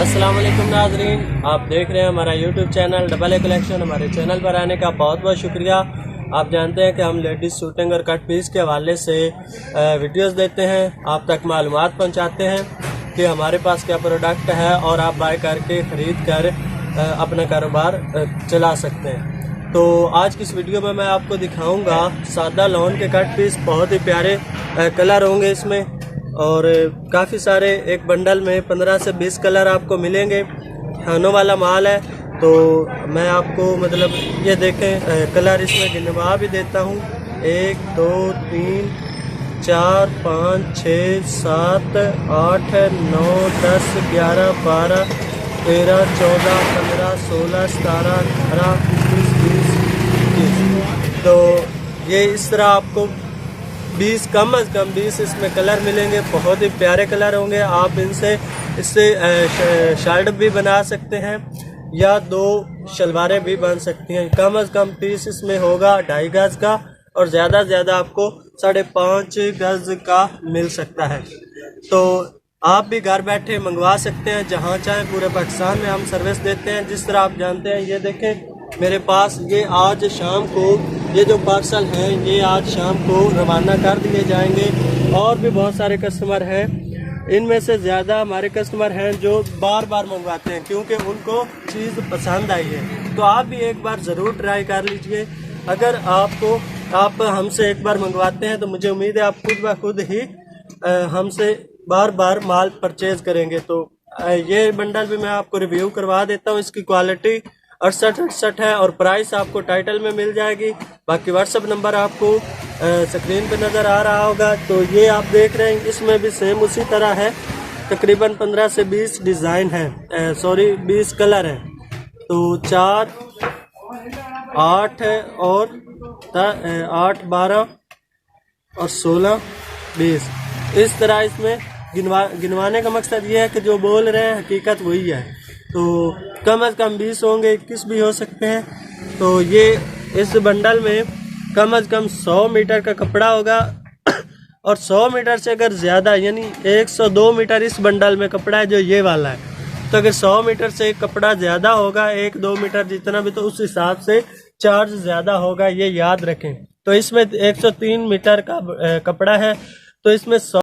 अस्सलाम वालेकुम नाज़रीन, आप देख रहे हैं हमारा YouTube channel double a collection. हमारे चैनल पर आने का बहुत बहुत शुक्रिया। आप जानते हैं कि हम लेडीज़ शूटिंग और कट पीस के हवाले से वीडियोस देते हैं, आप तक मालूमात पहुंचाते हैं कि हमारे पास क्या प्रोडक्ट है और आप बाय करके ख़रीद कर अपना कारोबार चला सकते हैं। तो आज की इस वीडियो में मैं आपको दिखाऊंगा सादा लॉन के कट पीस। बहुत ही प्यारे कलर होंगे इसमें और काफ़ी सारे, एक बंडल में 15 से 20 कलर आपको मिलेंगे। खानों वाला माल है तो मैं आपको मतलब ये देखें कलर इसमें गिनवा भी देता हूँ। 1 2 3 4 5 6 7 8 9 10 11 12 13 14 15 16 17 18 19 20 21। तो ये इस तरह आपको 20 कम अज़ कम 20 इसमें कलर मिलेंगे। बहुत ही प्यारे कलर होंगे। आप इससे शर्ट भी बना सकते हैं या 2 शलवारें भी बन सकती हैं। कम अज़ कम पीस इसमें होगा 2.5 गज़ का और ज़्यादा से ज़्यादा आपको 5.5 गज़ का मिल सकता है। तो आप भी घर बैठे मंगवा सकते हैं जहां चाहें। पूरे पाकिस्तान में हम सर्विस देते हैं। जिस तरह आप जानते हैं, ये देखें मेरे पास ये आज शाम को ये जो पार्सल हैं ये आज शाम को रवाना कर दिए जाएंगे। और भी बहुत सारे कस्टमर हैं, इनमें से ज़्यादा हमारे कस्टमर हैं जो बार बार मंगवाते हैं क्योंकि उनको चीज़ पसंद आई है। तो आप भी एक बार ज़रूर ट्राई कर लीजिए। अगर आप हमसे एक बार मंगवाते हैं तो मुझे उम्मीद है आप खुद ब खुद ही हमसे बार बार माल परचेज़ करेंगे। तो ये बंडल भी मैं आपको रिव्यू करवा देता हूँ। इसकी क्वालिटी 68 है और प्राइस आपको टाइटल में मिल जाएगी। बाकी व्हाट्सअप नंबर आपको स्क्रीन पे नज़र आ रहा होगा। तो ये आप देख रहे हैं, इसमें भी सेम उसी तरह है। तकरीबन 15 से 20 डिज़ाइन है, 20 कलर हैं। तो 4 8 और 8 12 और 16 20 इस तरह इसमें गिनवाने का मकसद ये है कि जो बोल रहे हैं हकीकत वही है। तो कम अज़ कम 20 होंगे, 21 भी हो सकते हैं। तो ये इस बंडल में कम अज़ कम 100 मीटर का कपड़ा होगा और 100 मीटर से अगर ज़्यादा यानी 102 मीटर इस बंडल में कपड़ा है जो ये वाला है। तो अगर 100 मीटर से कपड़ा ज़्यादा होगा, 1-2 मीटर जितना भी, तो उस हिसाब से चार्ज ज़्यादा होगा, ये याद रखें। तो इसमें 103 मीटर का कपड़ा है। तो इसमें